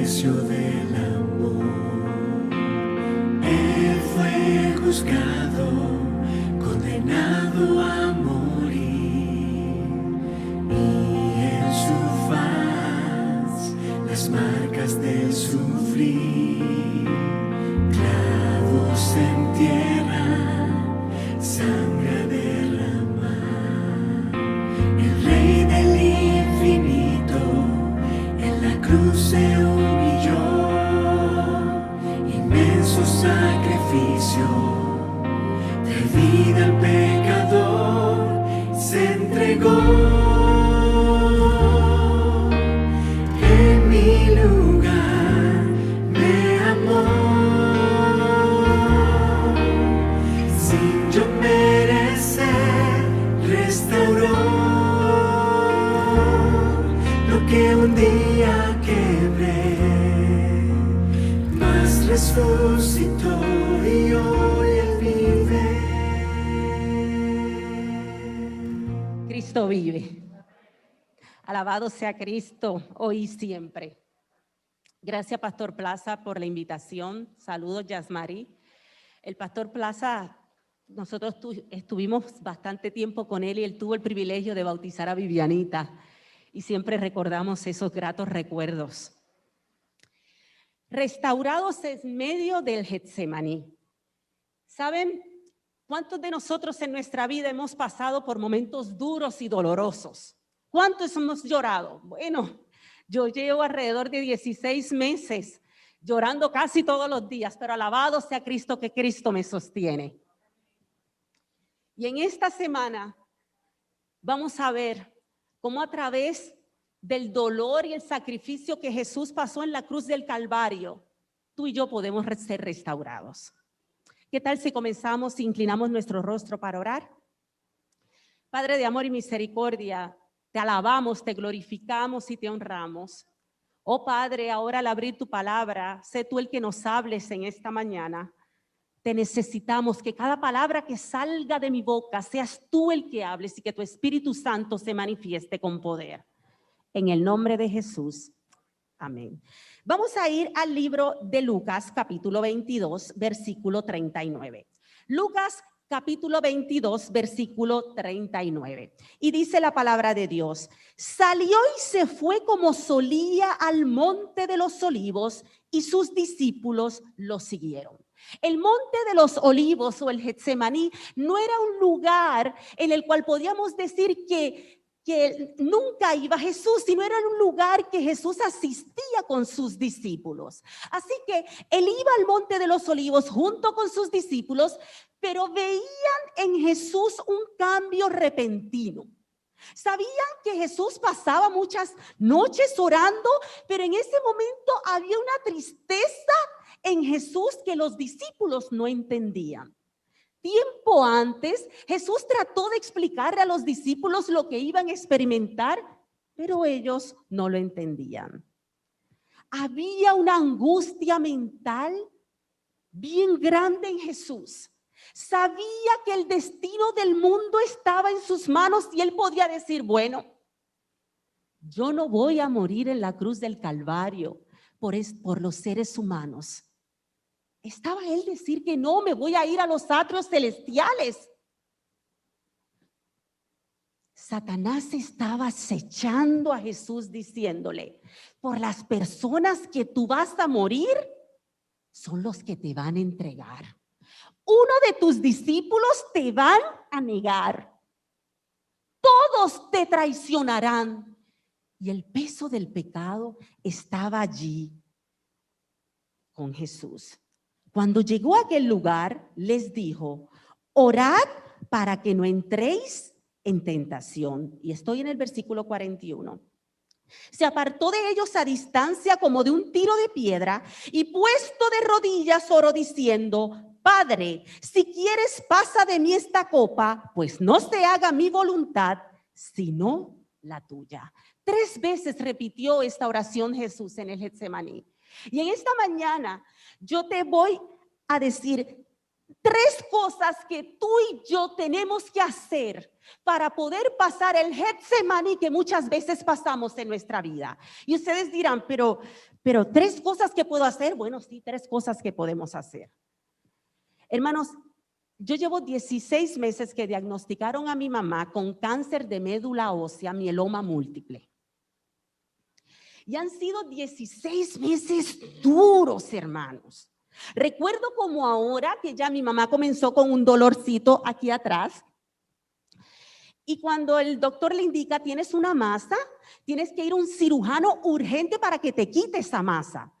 precio del amor. Él fue juzgado, condenado a morir, y en su faz las marcas del sufrir, clavos en tierra, sangre a derramar. El Rey del infinito en la cruz se humilló, inmenso sacrificio de vida al pecador se entregó. En mi lugar me amó, sin yo merecer restauró lo que un día quebré, mas resucitó y hoy él vive. Cristo vive. Alabado sea Cristo, hoy y siempre. Gracias, Pastor Plaza, por la invitación. Saludos, Yasmari. El Pastor Plaza, nosotros estuvimos bastante tiempo con él y él tuvo el privilegio de bautizar a Vivianita. Y siempre recordamos esos gratos recuerdos. Restaurados en medio del Getsemaní. ¿Saben cuántos de nosotros en nuestra vida hemos pasado por momentos duros y dolorosos? ¿Cuántos hemos llorado? Bueno, yo llevo alrededor de 16 meses llorando casi todos los días, pero alabado sea Cristo, que Cristo me sostiene. Y en esta semana vamos a ver cómo a través del dolor y el sacrificio que Jesús pasó en la cruz del Calvario, tú y yo podemos ser restaurados. ¿Qué tal si comenzamos e inclinamos nuestro rostro para orar? Padre de amor y misericordia, te alabamos, te glorificamos y te honramos. Oh Padre, ahora al abrir tu palabra, sé tú el que nos hables en esta mañana. Te necesitamos, que cada palabra que salga de mi boca seas tú el que hables y que tu Espíritu Santo se manifieste con poder. En el nombre de Jesús. Amén. Vamos a ir al libro de Lucas, capítulo 22, versículo 39. Lucas, capítulo 22, versículo 39. Y dice la palabra de Dios: salió y se fue como solía al monte de los olivos, y sus discípulos lo siguieron. El monte de los olivos o el Getsemaní no era un lugar en el cual podíamos decir que nunca iba Jesús, sino era un lugar que Jesús asistía con sus discípulos. Así que él iba al monte de los olivos junto con sus discípulos, pero veían en Jesús un cambio repentino. Sabían que Jesús pasaba muchas noches orando, pero en ese momento había una tristeza en Jesús que los discípulos no entendían. Tiempo antes, Jesús trató de explicarle a los discípulos lo que iban a experimentar, pero ellos no lo entendían. Había una angustia mental bien grande en Jesús. Sabía que el destino del mundo estaba en sus manos y él podía decir, bueno, yo no voy a morir en la cruz del Calvario por los seres humanos. Estaba él decir que no, me voy a ir a los atrios celestiales. Satanás estaba acechando a Jesús diciéndole, por las personas que tú vas a morir, son los que te van a entregar. Uno de tus discípulos te van a negar. Todos te traicionarán. Y el peso del pecado estaba allí con Jesús. Cuando llegó a aquel lugar, les dijo, orad para que no entréis en tentación. Y estoy en el versículo 41. Se apartó de ellos a distancia como de un tiro de piedra y puesto de rodillas oró diciendo, Padre, si quieres pasa de mí esta copa, pues no se haga mi voluntad, sino la tuya. 3 veces repitió esta oración Jesús en el Getsemaní. Y en esta mañana yo te voy a decir, 3 cosas que tú y yo tenemos que hacer para poder pasar el Getsemaní que muchas veces pasamos en nuestra vida. Y ustedes dirán, pero 3 cosas que puedo hacer. Bueno, sí, 3 cosas que podemos hacer. Hermanos, yo llevo 16 meses que diagnosticaron a mi mamá con cáncer de médula ósea, mieloma múltiple. Y han sido 16 meses duros, hermanos. Recuerdo como ahora que ya mi mamá comenzó con un dolorcito aquí atrás. Y cuando el doctor le indica, tienes una masa, tienes que ir a un cirujano urgente para que te quite esa masa.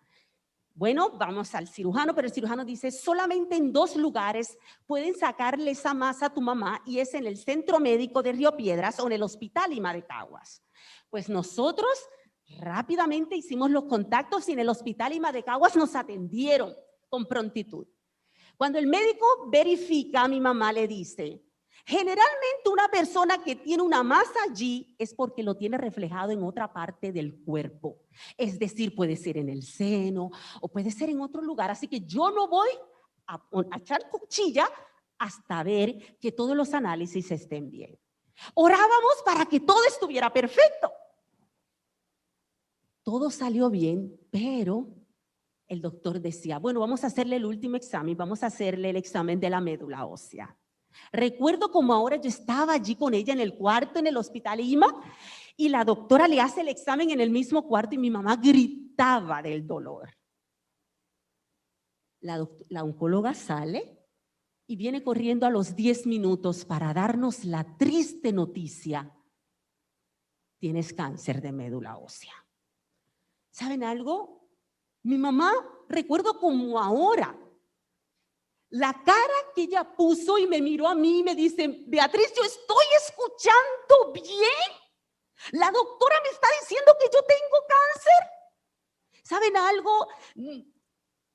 Bueno, vamos al cirujano, pero el cirujano dice, solamente en 2 lugares pueden sacarle esa masa a tu mamá, y es en el Centro Médico de Río Piedras o en el Hospital Lima de Caguas. Pues nosotros rápidamente hicimos los contactos y en el Hospital Lima de Caguas nos atendieron con prontitud. Cuando el médico verifica a mi mamá, le dice, generalmente una persona que tiene una masa allí es porque lo tiene reflejado en otra parte del cuerpo. Es decir, puede ser en el seno o puede ser en otro lugar. Así que yo no voy a echar cuchilla hasta ver que todos los análisis estén bien. Orábamos para que todo estuviera perfecto. Todo salió bien, pero el doctor decía, bueno, vamos a hacerle el último examen, vamos a hacerle el examen de la médula ósea. Recuerdo como ahora yo estaba allí con ella en el cuarto en el Hospital Lima y la doctora le hace el examen en el mismo cuarto y mi mamá gritaba del dolor. La oncóloga sale y viene corriendo a los 10 minutos para darnos la triste noticia. Tienes cáncer de médula ósea. ¿Saben algo? Mi mamá, recuerdo como ahora, la cara que ella puso y me miró a mí y me dice, Beatriz, yo estoy escuchando bien. La doctora me está diciendo que yo tengo cáncer. ¿Saben algo?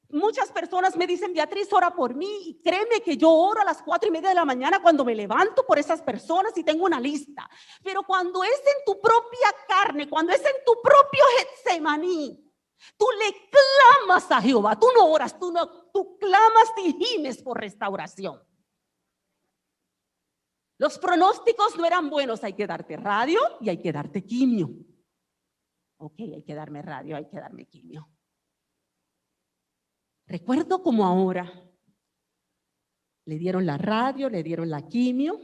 Muchas personas me dicen, Beatriz, ora por mí, y créeme que yo oro a las 4:30 de la mañana cuando me levanto por esas personas y tengo una lista. Pero cuando es en tu propia carne, cuando es en tu propio Getsemaní, tú le clamas a Jehová, tú no oras, tú clamas y gimes por restauración. Los pronósticos no eran buenos, hay que darte radio y hay que darte quimio. Ok, hay que darme radio, hay que darme quimio. Recuerdo como ahora, le dieron la radio, le dieron la quimio,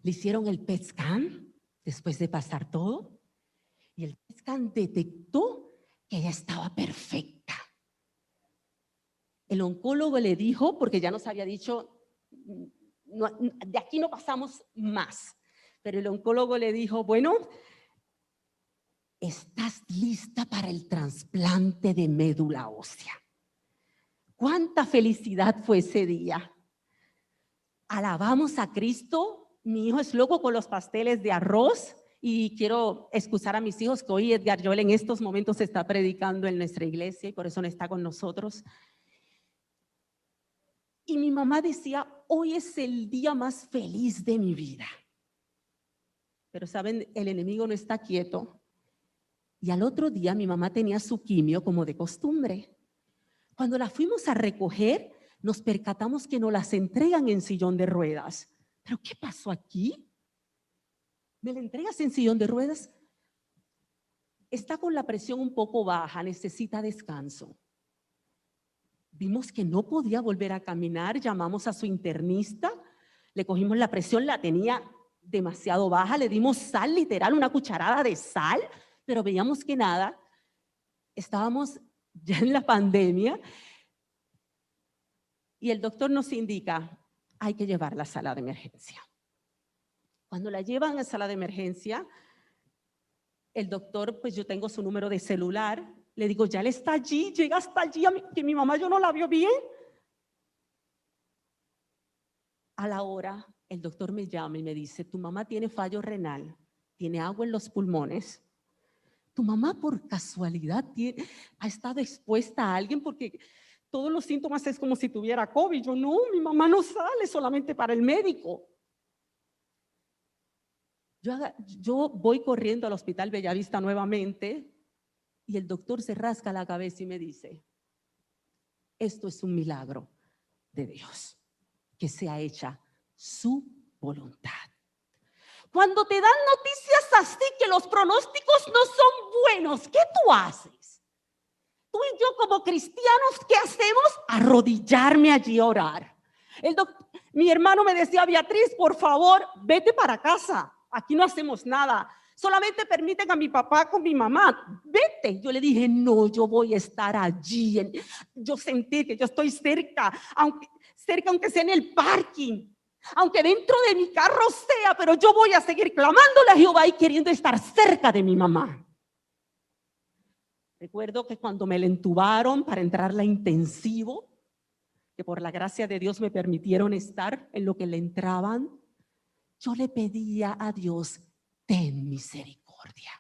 le hicieron el PET scan después de pasar todo y el PET scan detectó que ella estaba perfecta. El oncólogo le dijo, porque ya nos había dicho, no, de aquí no pasamos más, pero el oncólogo le dijo, bueno, estás lista para el trasplante de médula ósea. ¡Cuánta felicidad fue ese día! Alabamos a Cristo. Mi hijo es loco con los pasteles de arroz y quiero excusar a mis hijos que hoy Edgar Joel en estos momentos está predicando en nuestra iglesia y por eso no está con nosotros. Y mi mamá decía, hoy es el día más feliz de mi vida. Pero saben, el enemigo no está quieto. Y al otro día mi mamá tenía su quimio como de costumbre. Cuando la fuimos a recoger, nos percatamos que nos las entregan en sillón de ruedas. ¿Pero qué pasó aquí? ¿Me la entregas en sillón de ruedas? Está con la presión un poco baja, necesita descanso. Vimos que no podía volver a caminar, llamamos a su internista, le cogimos la presión, la tenía demasiado baja, le dimos sal, literal, una cucharada de sal, pero veíamos que nada. Estábamos ya en la pandemia y el doctor nos indica, hay que llevarla a sala de emergencia. Cuando la llevan a la sala de emergencia, el doctor, pues yo tengo su número de celular, le digo, ya él está allí, llega hasta allí, que mi mamá yo no la vio bien. A la hora, el doctor me llama y me dice, tu mamá tiene fallo renal, tiene agua en los pulmones. Tu mamá por casualidad ha estado expuesta a alguien porque todos los síntomas es como si tuviera COVID. Yo no, mi mamá no sale solamente para el médico. Yo voy corriendo al Hospital Bellavista nuevamente y el doctor se rasca la cabeza y me dice, esto es un milagro. de Dios, que sea hecha su voluntad. Cuando te dan noticias así que los pronósticos no son buenos, ¿qué tú haces? Tú y yo como cristianos, ¿qué hacemos? Arrodillarme allí a orar. Mi hermano me decía, Beatriz, por favor, vete para casa. Aquí no hacemos nada. Solamente permiten a mi papá con mi mamá. Vete. Yo le dije, no, yo voy a estar allí. Yo sentí que yo estoy cerca, aunque sea en el parking. Aunque dentro de mi carro sea, pero yo voy a seguir clamándole a Jehová y queriendo estar cerca de mi mamá. Recuerdo que cuando me la entubaron para entrar la intensivo, que por la gracia de Dios me permitieron estar en lo que le entraban, yo le pedía a Dios, ten misericordia.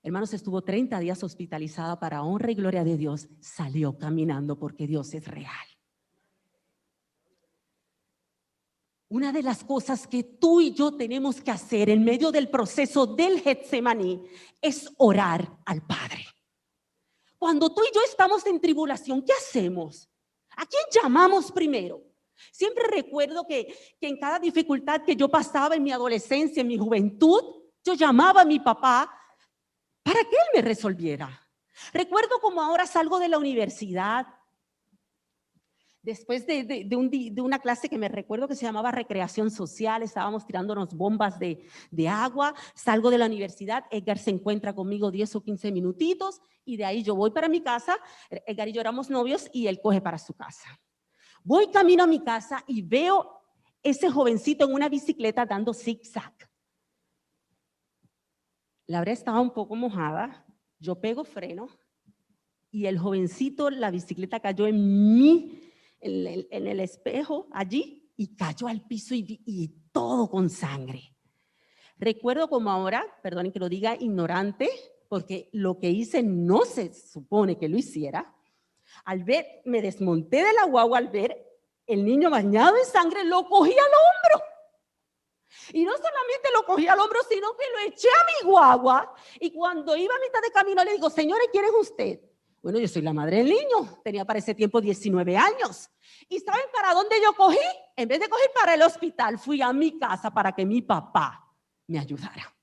Hermanos, estuvo 30 días hospitalizada. Para honra y gloria de Dios, salió caminando porque Dios es real. Una de las cosas que tú y yo tenemos que hacer en medio del proceso del Getsemaní es orar al Padre. Cuando tú y yo estamos en tribulación, ¿qué hacemos? ¿A quién llamamos primero? Siempre recuerdo que en cada dificultad que yo pasaba en mi adolescencia, en mi juventud, yo llamaba a mi papá para que él me resolviera. Recuerdo como ahora salgo de la universidad, después de una clase que me recuerdo que se llamaba recreación social, estábamos tirándonos bombas de agua, salgo de la universidad, Edgar se encuentra conmigo 10 o 15 minutitos y de ahí yo voy para mi casa. Edgar y yo éramos novios y él coge para su casa. Voy camino a mi casa y veo ese jovencito en una bicicleta dando zigzag. La brea estaba un poco mojada, yo pego freno y el jovencito, la bicicleta cayó en el espejo allí y cayó al piso y todo con sangre. Recuerdo como ahora, perdonen que lo diga ignorante, porque lo que hice no se supone que lo hiciera. Al ver, me desmonté de la guagua al ver el niño bañado en sangre, lo cogí al hombro. Y no solamente lo cogí al hombro, sino que lo eché a mi guagua. Y cuando iba a mitad de camino le digo, señores, ¿quién es usted? Bueno, yo soy la madre del niño. Tenía para ese tiempo 19 años. ¿Y saben para dónde yo cogí? En vez de coger para el hospital, fui a mi casa para que mi papá me ayudara.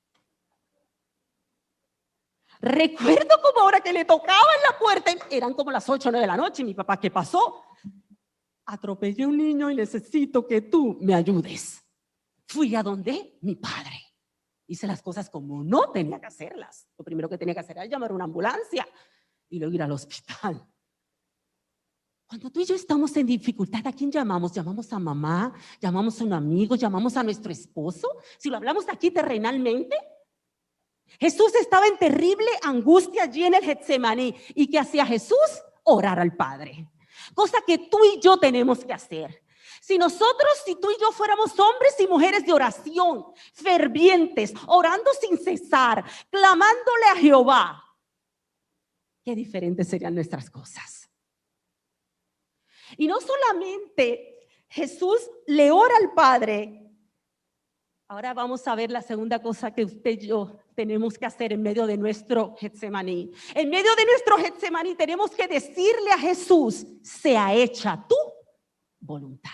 Recuerdo como ahora que le tocaba en la puerta, eran como las 8 o 9 de la noche, y mi papá, ¿qué pasó? Atropellé a un niño y necesito que tú me ayudes. Fui a donde mi padre. Hice las cosas como no tenía que hacerlas. Lo primero que tenía que hacer era llamar a una ambulancia y luego ir al hospital. Cuando tú y yo estamos en dificultad, ¿a quién llamamos? ¿Llamamos a mamá? ¿Llamamos a un amigo? ¿Llamamos a nuestro esposo? Si lo hablamos aquí terrenalmente, Jesús estaba en terrible angustia allí en el Getsemaní. ¿Y qué hacía Jesús? Orar al Padre. Cosa que tú y yo tenemos que hacer. Si tú y yo fuéramos hombres y mujeres de oración, fervientes, orando sin cesar, clamándole a Jehová, qué diferentes serían nuestras cosas. Y no solamente Jesús le ora al Padre. Ahora vamos a ver la segunda cosa que usted y yo tenemos que hacer en medio de nuestro Getsemaní. En medio de nuestro Getsemaní tenemos que decirle a Jesús, sea hecha tu voluntad.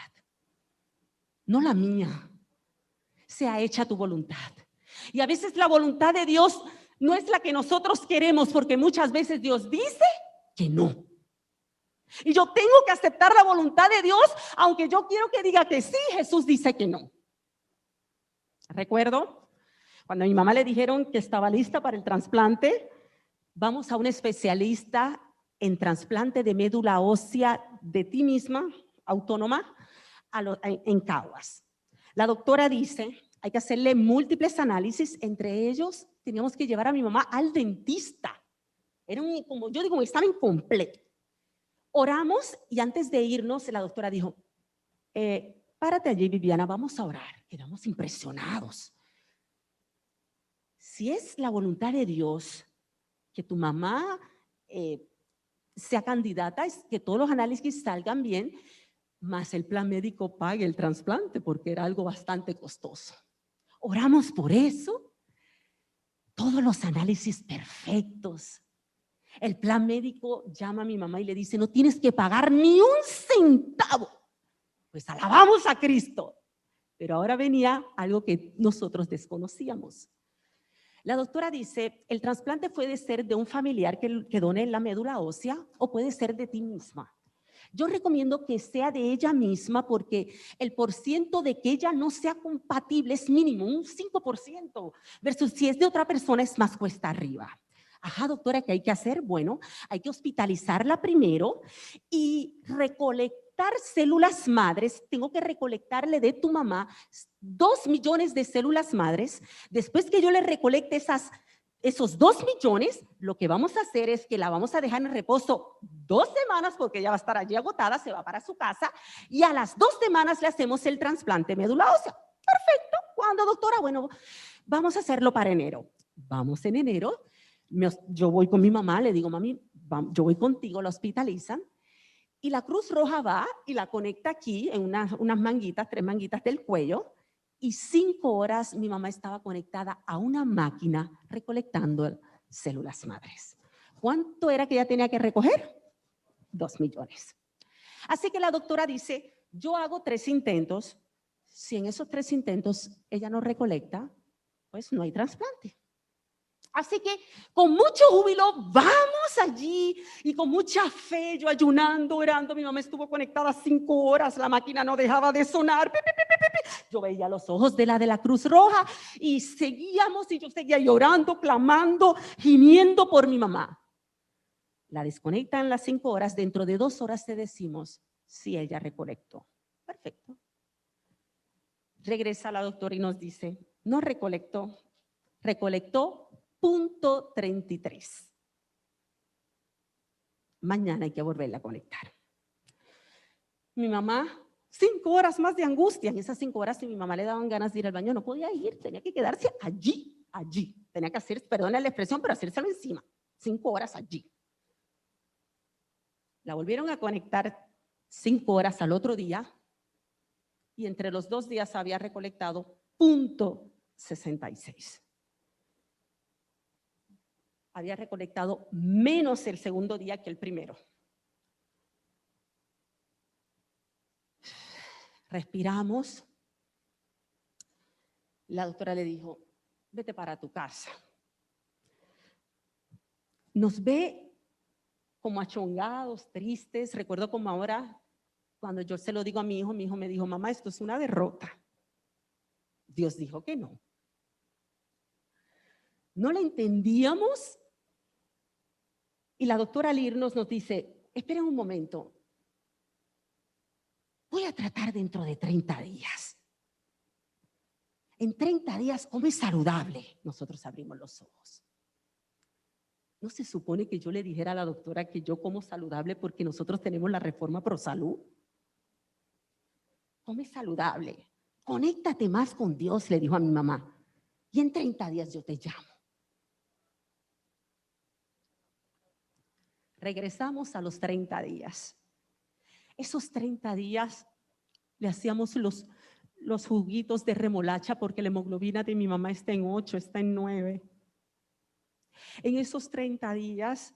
No la mía, sea hecha tu voluntad. Y a veces la voluntad de Dios no es la que nosotros queremos, porque muchas veces Dios dice que no. Y yo tengo que aceptar la voluntad de Dios, aunque yo quiero que diga que sí, Jesús dice que no. Recuerdo cuando a mi mamá le dijeron que estaba lista para el trasplante, vamos a un especialista en trasplante de médula ósea de ti misma, autónoma, en Caguas. La doctora dice, hay que hacerle múltiples análisis, entre ellos teníamos que llevar a mi mamá al dentista. Era como yo digo, un examen completo. Oramos y antes de irnos, la doctora dijo, párate allí, Viviana, vamos a orar. Quedamos impresionados. Si es la voluntad de Dios que tu mamá sea candidata, es que todos los análisis salgan bien, más el plan médico pague el trasplante, porque era algo bastante costoso. Oramos por eso, todos los análisis perfectos. El plan médico llama a mi mamá y le dice, no tienes que pagar ni un centavo. Pues alabamos a Cristo. Pero ahora venía algo que nosotros desconocíamos. La doctora dice, el trasplante puede ser de un familiar que done la médula ósea o puede ser de ti misma. Yo recomiendo que sea de ella misma porque el porciento de que ella no sea compatible es mínimo, un 5%, versus si es de otra persona es más cuesta arriba. Ajá, doctora, ¿qué hay que hacer? Bueno, hay que hospitalizarla primero y recolectar células madres. Tengo que recolectarle de tu mamá 2 millones de células madres. Después que yo le recolecte esos 2 millones, lo que vamos a hacer es que la vamos a dejar en reposo 2 semanas porque ella va a estar allí agotada, se va para su casa y a las 2 semanas le hacemos el trasplante médula ósea. Perfecto. ¿Cuándo, doctora? Bueno, vamos a hacerlo para enero. Vamos en enero. Yo voy con mi mamá, le digo, mami, yo voy contigo, la hospitalizan. Y la Cruz Roja va y la conecta aquí en unas manguitas, 3 manguitas del cuello. Y 5 horas mi mamá estaba conectada a una máquina recolectando células madres. ¿Cuánto era que ella tenía que recoger? 2 millones. Así que la doctora dice, yo hago 3 intentos. Si en esos 3 intentos ella no recolecta, pues no hay trasplante. Así que con mucho júbilo vamos allí y con mucha fe, yo ayunando, orando, mi mamá estuvo conectada 5 horas, la máquina no dejaba de sonar. Yo veía los ojos de la Cruz Roja y seguíamos y yo seguía llorando, clamando, gimiendo por mi mamá. La desconectan las 5 horas, dentro de 2 horas te decimos si ella recolectó. Perfecto. Regresa la doctora y nos dice, no recolectó, recolectó .33. Mañana hay que volverla a conectar. Mi mamá, 5 horas más de angustia. En esas 5 horas, si mi mamá le daban ganas de ir al baño, no podía ir, tenía que quedarse allí. Tenía que hacer, perdona la expresión, pero hacérselo encima. 5 horas allí. La volvieron a conectar 5 horas al otro día y entre los 2 días había recolectado .66. Había recolectado menos el segundo día que el primero. Respiramos. La doctora le dijo, vete para tu casa. Nos ve como achongados, tristes. Recuerdo como ahora, cuando yo se lo digo a mi hijo me dijo, mamá, esto es una derrota. Dios dijo que no. No la entendíamos. Y la doctora al irnos nos dice, esperen un momento, voy a tratar dentro de 30 días. En 30 días come saludable. Nosotros abrimos los ojos. ¿No se supone que yo le dijera a la doctora que yo como saludable porque nosotros tenemos la reforma pro salud? Come saludable, conéctate más con Dios, le dijo a mi mamá. Y en 30 días yo te llamo. Regresamos a los 30 días. Esos 30 días le hacíamos los juguitos de remolacha porque la hemoglobina de mi mamá está en 8, está en 9. En esos 30 días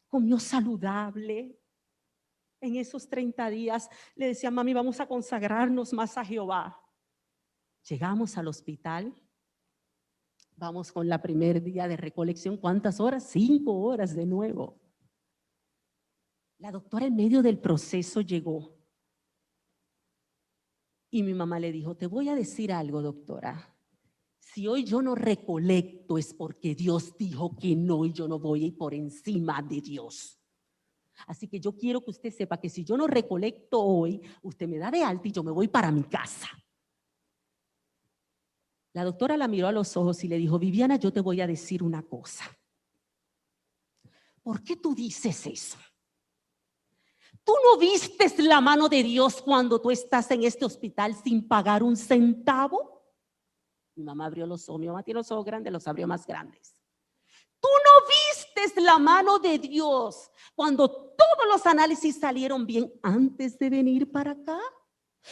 comió saludable. En esos 30 días le decía, mami, vamos a consagrarnos más a Jehová. Llegamos al hospital. Vamos con la primer día de recolección. ¿Cuántas horas? 5 horas de nuevo. La doctora en medio del proceso llegó y mi mamá le dijo, te voy a decir algo, doctora. Si hoy yo no recolecto es porque Dios dijo que no y yo no voy a ir por encima de Dios. Así que yo quiero que usted sepa que si yo no recolecto hoy, usted me da de alta y yo me voy para mi casa. La doctora la miró a los ojos y le dijo, Viviana, yo te voy a decir una cosa. ¿Por qué tú dices eso? ¿Tú no vistes la mano de Dios cuando tú estás en este hospital sin pagar un centavo? Mi mamá abrió los ojos, mi mamá tiene los ojos grandes, los abrió más grandes. ¿Tú no vistes la mano de Dios cuando todos los análisis salieron bien antes de venir para acá?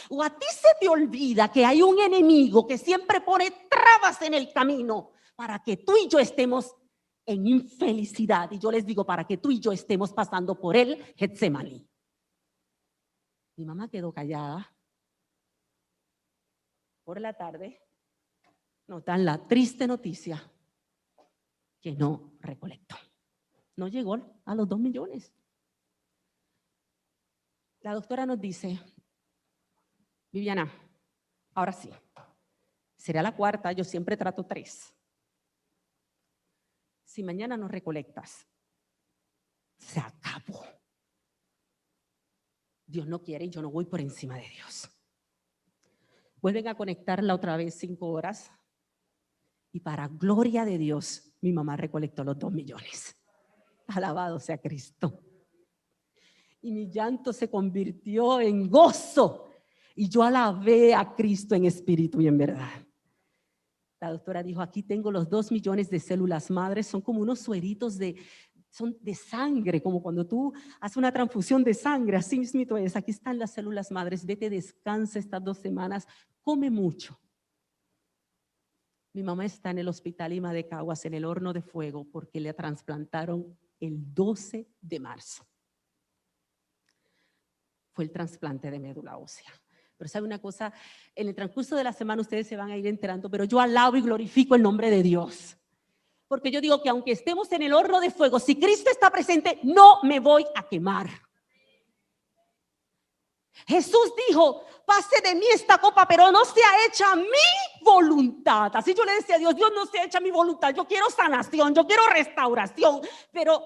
¿O a ti se te olvida que hay un enemigo que siempre pone trabas en el camino para que tú y yo estemos en infelicidad. Y yo les digo, para que tú y yo estemos pasando por el Getsemaní. Mi mamá quedó callada. Por la tarde nos dan la triste noticia que no recolectó. No llegó a los 2 millones. La doctora nos dice, Viviana, ahora sí, será la cuarta, yo siempre trato 3. Si mañana no recolectas, se acabó. Dios no quiere y yo no voy por encima de Dios. Vuelven a conectarla otra vez 5 horas y para gloria de Dios, mi mamá recolectó los 2 millones. Alabado sea Cristo. Y mi llanto se convirtió en gozo y yo alabé a Cristo en espíritu y en verdad. La doctora dijo, aquí tengo los 2 millones de células madres, son como unos sueritos son de sangre, como cuando tú haces una transfusión de sangre, así mismo es, aquí están las células madres, vete, descansa estas 2 semanas, come mucho. Mi mamá está en el hospital Ima de Caguas, en el horno de fuego, porque le trasplantaron el 12 de marzo. Fue el trasplante de médula ósea. Pero sabe una cosa, en el transcurso de la semana ustedes se van a ir enterando, pero yo alabo y glorifico el nombre de Dios. Porque yo digo que aunque estemos en el horno de fuego, si Cristo está presente, no me voy a quemar. Jesús dijo, pase de mí esta copa, pero no sea hecha mi voluntad. Así yo le decía a Dios, Dios, no sea hecha mi voluntad, yo quiero sanación, yo quiero restauración, pero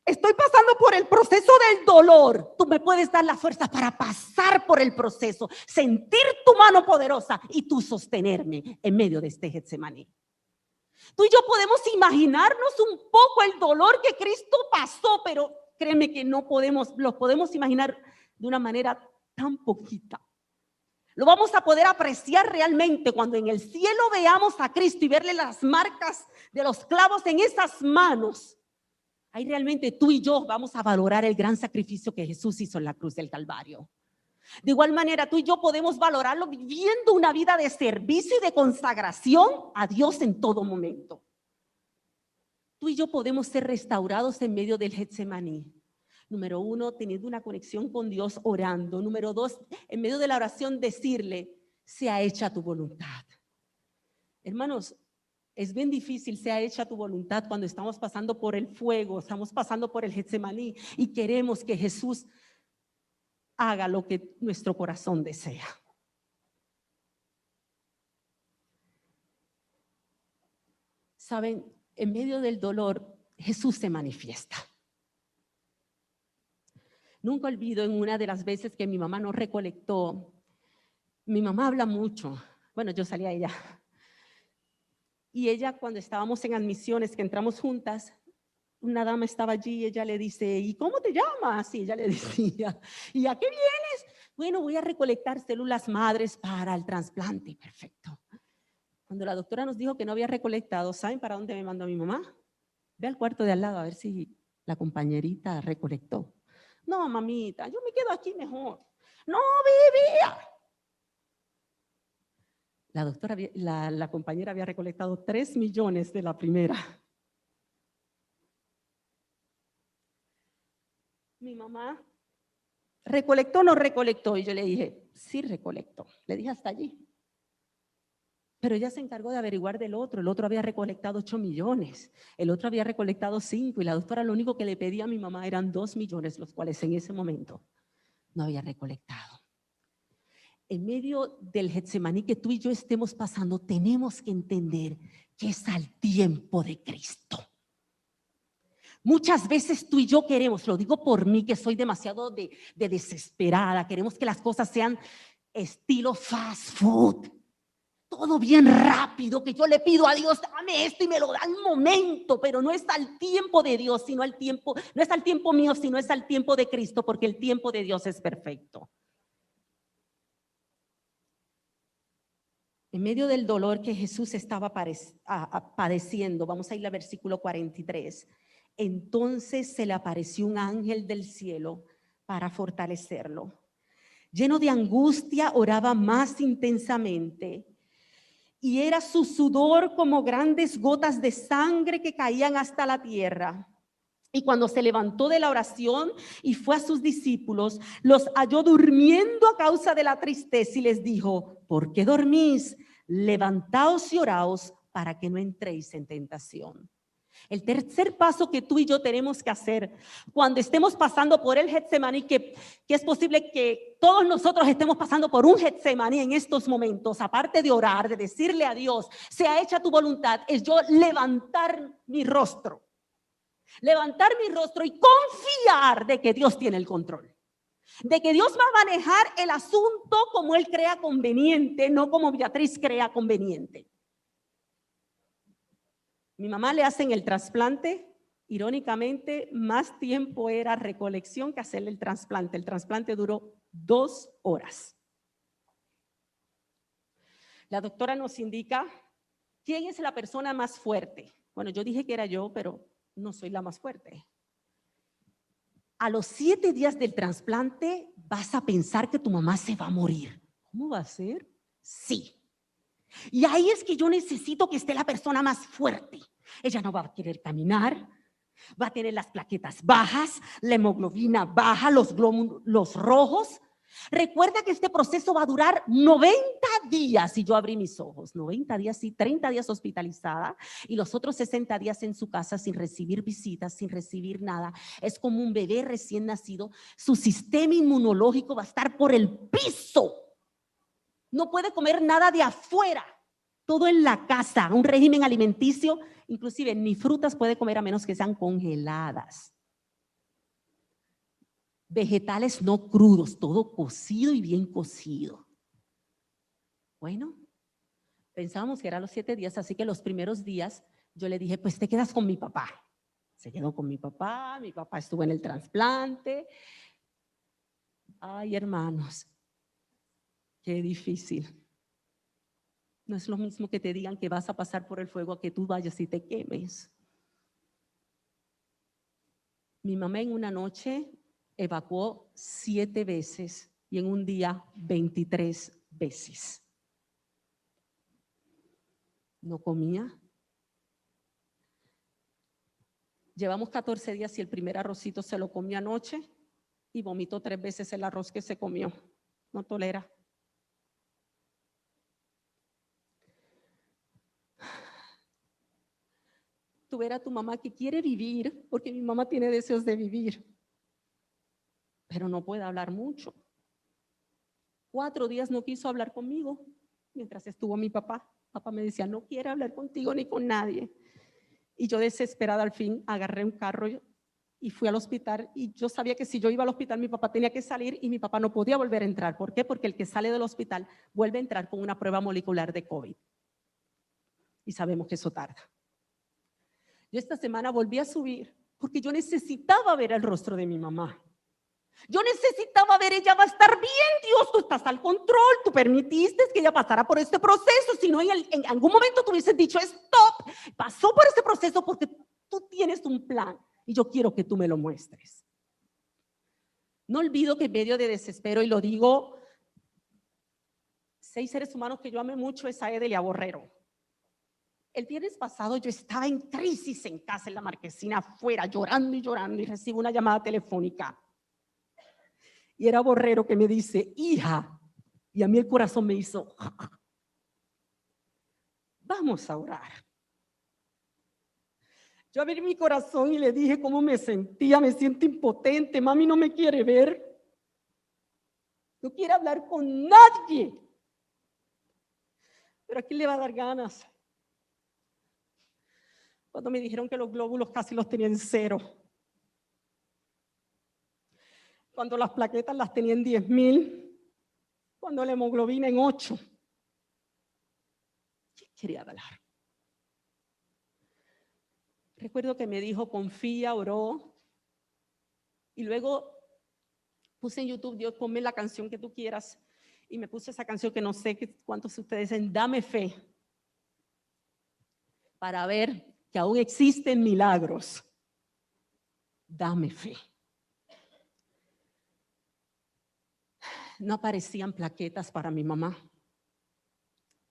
estoy pasando por el proceso del dolor. Tú me puedes dar la fuerza para pasar por el proceso, sentir tu mano poderosa y tú sostenerme en medio de este Getsemaní. Tú y yo podemos imaginarnos un poco el dolor que Cristo pasó, pero créeme que no lo podemos imaginar de una manera tan poquita. Lo vamos a poder apreciar realmente cuando en el cielo veamos a Cristo y verle las marcas de los clavos en esas manos. Ahí realmente tú y yo vamos a valorar el gran sacrificio que Jesús hizo en la cruz del Calvario. De igual manera, tú y yo podemos valorarlo viviendo una vida de servicio y de consagración a Dios en todo momento. Tú y yo podemos ser restaurados en medio del Getsemaní. Número 1, teniendo una conexión con Dios orando. Número 2, en medio de la oración decirle, sea hecha tu voluntad. Hermanos, es bien difícil, sea hecha tu voluntad cuando estamos pasando por el fuego, estamos pasando por el Getsemaní y queremos que Jesús haga lo que nuestro corazón desea. Saben, en medio del dolor, Jesús se manifiesta. Nunca olvido en una de las veces que mi mamá no recolectó. Mi mamá habla mucho. Bueno, yo salía a ella. Y ella, cuando estábamos en admisiones, que entramos juntas, una dama estaba allí y ella le dice, ¿y cómo te llamas? Y ella le decía, ¿y a qué vienes? Bueno, voy a recolectar células madres para el trasplante. Perfecto. Cuando la doctora nos dijo que no había recolectado, ¿saben para dónde me mandó mi mamá? Ve al cuarto de al lado a ver si la recolectó. No, mamita, yo me quedo aquí mejor. No, vea. La doctora, la compañera había recolectado 3 millones de la primera. Mi mamá, ¿recolectó o no recolectó? Y yo le dije, sí recolectó. Le dije hasta allí. Pero ella se encargó de averiguar del otro. El otro había recolectado 8 millones. El otro había recolectado 5. Y la doctora lo único que le pedía a mi mamá eran 2 millones, los cuales en ese momento no había recolectado. En medio del Getsemaní que tú y yo estemos pasando, tenemos que entender que es al tiempo de Cristo. Muchas veces tú y yo queremos, lo digo por mí que soy demasiado de desesperada, queremos que las cosas sean estilo fast food. Todo bien rápido, que yo le pido a Dios, dame esto y me lo da al momento, pero no es al tiempo de Dios, sino al tiempo, no es al tiempo mío, sino es al tiempo de Cristo, porque el tiempo de Dios es perfecto. En medio del dolor que Jesús estaba padeciendo, vamos a ir al versículo 43, entonces se le apareció un ángel del cielo para fortalecerlo. Lleno de angustia, oraba más intensamente. y era su sudor como grandes gotas de sangre que caían hasta la tierra. Y cuando se levantó de la oración y fue a sus discípulos, los halló durmiendo a causa de la tristeza y les dijo: ¿por qué dormís? Levantaos y oraos para que no entréis en tentación. El tercer paso que tú y yo tenemos que hacer cuando estemos pasando por el Getsemaní, que es posible que todos nosotros estemos pasando por un Getsemaní en estos momentos, aparte de orar, de decirle a Dios, sea hecha tu voluntad, es yo levantar mi rostro y confiar de que Dios tiene el control, de que Dios va a manejar el asunto como Él crea conveniente, no como Beatriz crea conveniente. Mi mamá le hacen el trasplante, irónicamente, más tiempo era recolección que hacerle el trasplante. El trasplante duró 2 horas. La doctora nos indica quién es la persona más fuerte. Bueno, yo dije que era yo, pero no soy la más fuerte. A los 7 días del trasplante vas a pensar que tu mamá se va a morir. ¿Cómo va a ser? Sí. Y ahí es que yo necesito que esté la persona más fuerte. Ella no va a querer caminar, va a tener las plaquetas bajas, la hemoglobina baja, los glóbulos rojos. Recuerda que este proceso va a durar 90 días y yo abrí mis ojos. 90 días, sí, 30 días hospitalizada y los otros 60 días en su casa sin recibir visitas, sin recibir nada. Es como un bebé recién nacido. Su sistema inmunológico va a estar por el piso. No puede comer nada de afuera, todo en la casa, un régimen alimenticio, inclusive ni frutas puede comer a menos que sean congeladas. Vegetales no crudos, todo cocido y bien cocido. Bueno, pensábamos que eran los 7 días, así que los primeros días yo le dije, pues te quedas con mi papá. Se quedó con mi papá estuvo en el trasplante. Ay, hermanos, qué difícil. No es lo mismo que te digan que vas a pasar por el fuego a que tú vayas y te quemes. Mi mamá en una noche evacuó 7 veces y en un día 23 veces. No comía. Llevamos 14 días y el primer arrocito se lo comió anoche y vomitó 3 veces el arroz que se comió. No tolera. Tú ver a tu mamá que quiere vivir, porque mi mamá tiene deseos de vivir, pero no puede hablar mucho. 4 días no quiso hablar conmigo mientras estuvo mi papá. Papá me decía, no quiere hablar contigo ni con nadie. Y yo desesperada al fin agarré un carro y fui al hospital y yo sabía que si yo iba al hospital mi papá tenía que salir y mi papá no podía volver a entrar. ¿Por qué? Porque el que sale del hospital vuelve a entrar con una prueba molecular de COVID. Y sabemos que eso tarda. Yo esta semana volví a subir porque yo necesitaba ver el rostro de mi mamá. Yo necesitaba ver, ella va a estar bien, Dios, tú estás al control, tú permitiste que ella pasara por este proceso, si no en algún momento tú hubieses dicho stop, pasó por este proceso porque tú tienes un plan y yo quiero que tú me lo muestres. No olvido que en medio de desespero, y lo digo, 6 seres humanos que yo amé mucho es a Edel y a Borrero. El viernes pasado yo estaba en crisis en casa, en la marquesina afuera, llorando y recibo una llamada telefónica. Y era Borrero que me dice, hija, y a mí el corazón me hizo, vamos a orar. Yo abrí mi corazón y le dije cómo me sentía, me siento impotente, mami no me quiere ver, no quiere hablar con nadie. Pero ¿a quién le va a dar ganas? Cuando me dijeron que los glóbulos casi los tenía en 0. Cuando las plaquetas las tenía en 10,000. Cuando la hemoglobina en 8. ¿Qué quería hablar? Recuerdo que me dijo, confía, oró. Y luego puse en YouTube, Dios, ponme la canción que tú quieras. Y me puse esa canción que no sé cuántos de ustedes dicen, dame fe. Para ver que aún existen milagros. Dame fe. No aparecían plaquetas para mi mamá.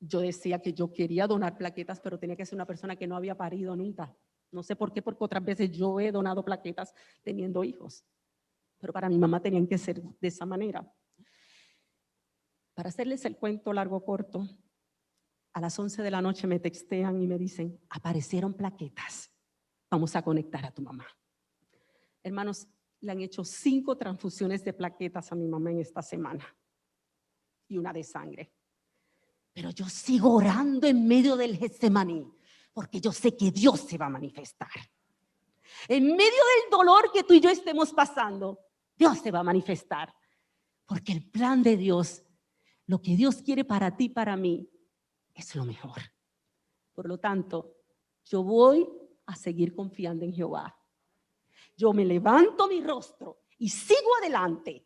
yo decía que yo quería donar plaquetas, pero tenía que ser una persona que no había parido nunca. No sé por qué, porque otras veces yo he donado plaquetas teniendo hijos, pero para mi mamá tenían que ser de esa manera. Para hacerles el cuento largo o corto, a las 11 de la noche me textean y me dicen, aparecieron plaquetas, vamos a conectar a tu mamá. Hermanos, le han hecho 5 transfusiones de plaquetas a mi mamá en esta semana y una de sangre. Pero yo sigo orando en medio del Getsemaní, porque yo sé que Dios se va a manifestar. En medio del dolor que tú y yo estemos pasando, Dios se va a manifestar. Porque el plan de Dios, lo que Dios quiere para ti y para mí, es lo mejor. Por lo tanto, yo voy a seguir confiando en Jehová. Yo me levanto mi rostro y sigo adelante.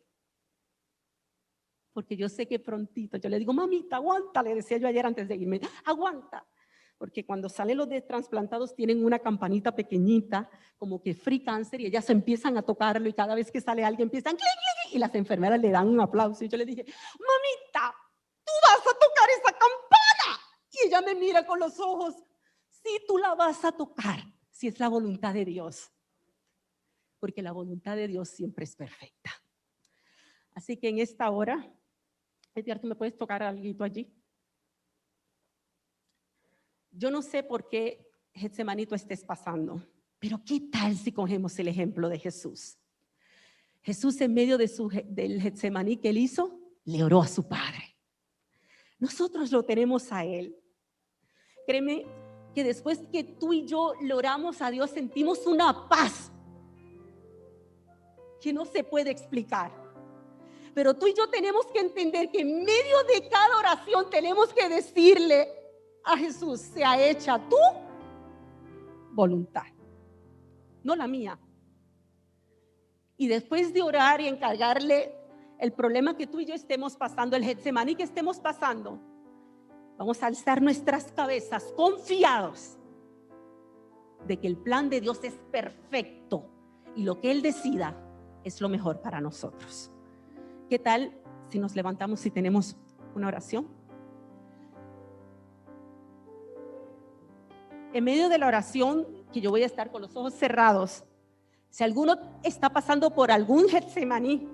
Porque yo sé que prontito, yo le digo, mamita, aguanta, le decía yo ayer antes de irme, aguanta. Porque cuando salen los de trasplantados tienen una campanita pequeñita, como que free cancer, y ellas empiezan a tocarlo y cada vez que sale alguien empiezan, ¡clic, clic! Y las enfermeras le dan un aplauso. Y yo le dije, mamita, tú vas a tocar esa campana. Y ella me mira con los ojos, sí, tú la vas a tocar, si es la voluntad de Dios. Porque la voluntad de Dios siempre es perfecta. Así que en esta hora, Edgar, ¿tú me puedes tocar algo allí? Yo no sé por qué Getsemaní tú estés pasando, pero ¿qué tal si cogemos el ejemplo de Jesús? Jesús en medio del Getsemaní que él hizo, le oró a su Padre. Nosotros lo tenemos a él. Créeme que después que tú y yo le oramos a Dios, sentimos una paz que no se puede explicar. Pero tú y yo tenemos que entender que en medio de cada oración tenemos que decirle a Jesús, sea hecha tu voluntad, no la mía. Y después de orar y encargarle el problema que tú y yo estemos pasando, el Getsemaní que estemos pasando, vamos a alzar nuestras cabezas confiados de que el plan de Dios es perfecto y lo que Él decida es lo mejor para nosotros. ¿Qué tal si nos levantamos y tenemos una oración? En medio de la oración, que yo voy a estar con los ojos cerrados, si alguno está pasando por algún Getsemaní,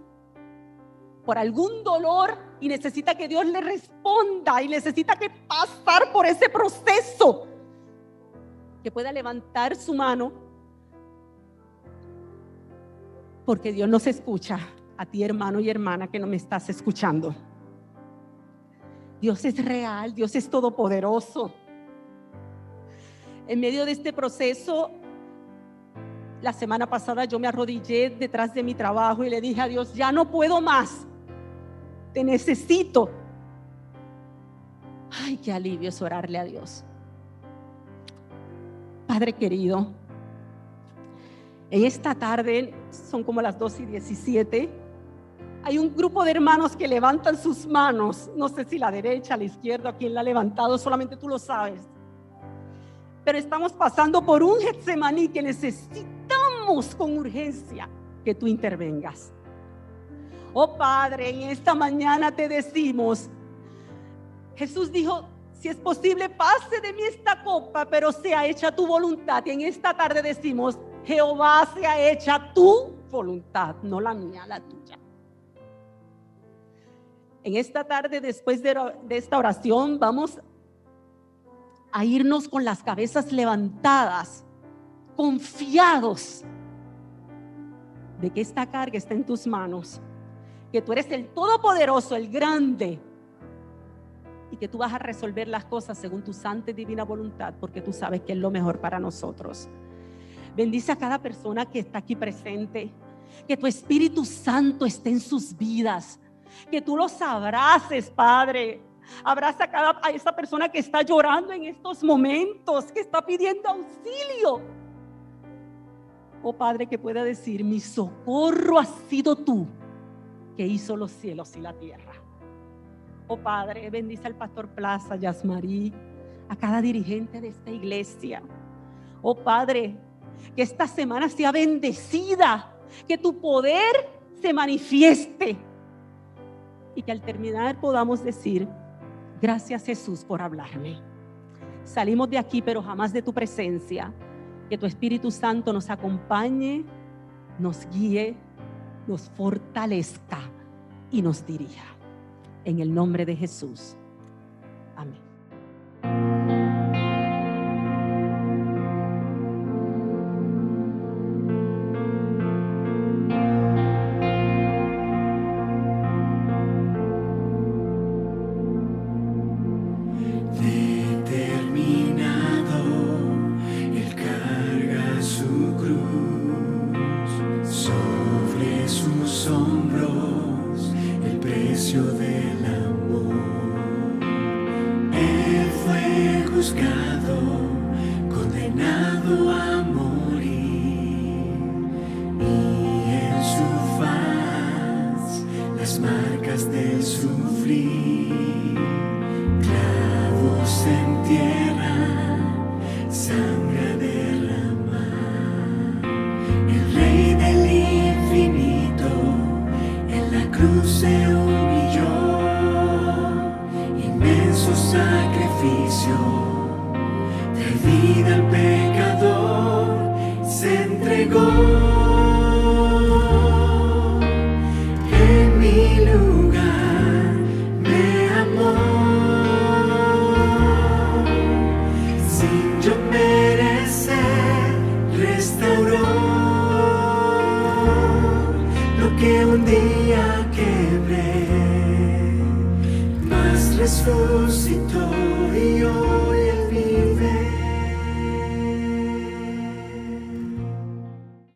por algún dolor y necesita que Dios le responda y necesita que pasar por ese proceso, que pueda levantar su mano, porque Dios nos escucha. A ti, hermano y hermana que no me estás escuchando, Dios es real, Dios es todopoderoso. En medio de este proceso, la semana pasada yo me arrodillé detrás de mi trabajo y le dije a Dios, ya no puedo más, te necesito. Ay, qué alivio es orarle a Dios. Padre querido, en esta tarde, son como las 2:17, hay un grupo de hermanos que levantan sus manos, no sé si la derecha, la izquierda, quién la ha levantado, solamente tú lo sabes. Pero estamos pasando por un Getsemaní que necesitamos con urgencia que tú intervengas. Oh Padre, en esta mañana te decimos, Jesús dijo, si es posible, pase de mí esta copa, pero sea hecha tu voluntad. Y en esta tarde decimos, Jehová, sea hecha tu voluntad, no la mía, la tuya. En esta tarde, después de esta oración, vamos a irnos con las cabezas levantadas, confiados de que esta carga está en tus manos, que tú eres el todopoderoso, el grande, y que tú vas a resolver las cosas según tu santa y divina voluntad, porque tú sabes que es lo mejor para nosotros. Bendice a cada persona que está aquí presente, que tu Espíritu Santo esté en sus vidas, que tú los abraces, Padre. Abraza a esa persona que está llorando en estos momentos, que está pidiendo auxilio. Oh Padre, que pueda decir, mi socorro has sido tú, que hizo los cielos y la tierra. Oh Padre, bendice al pastor Plaza, Yasmarí, a cada dirigente de esta iglesia. Oh Padre, que esta semana sea bendecida, que tu poder se manifieste y que al terminar podamos decir, Gracias, Jesús, por hablarme. Salimos de aquí, pero jamás de tu presencia. Que tu Espíritu Santo nos acompañe, nos guíe, nos fortalezca y nos dirija. En el nombre de Jesús. Amén. Determinado, Él carga su cruz, sobre sus hombros el precio del amor. Él fue juzgado, condenado a morir, y en su faz las marcas del sufrir. Clavos en tierra, sangre a derramar. El Rey del infinito en la cruz se humilló. Inmenso sacrificio de vida al pecador se entregó. En mi lugar me amó. Sin yo merecer, restauró lo que un día quebré, mas resucitó y hoy Él vive.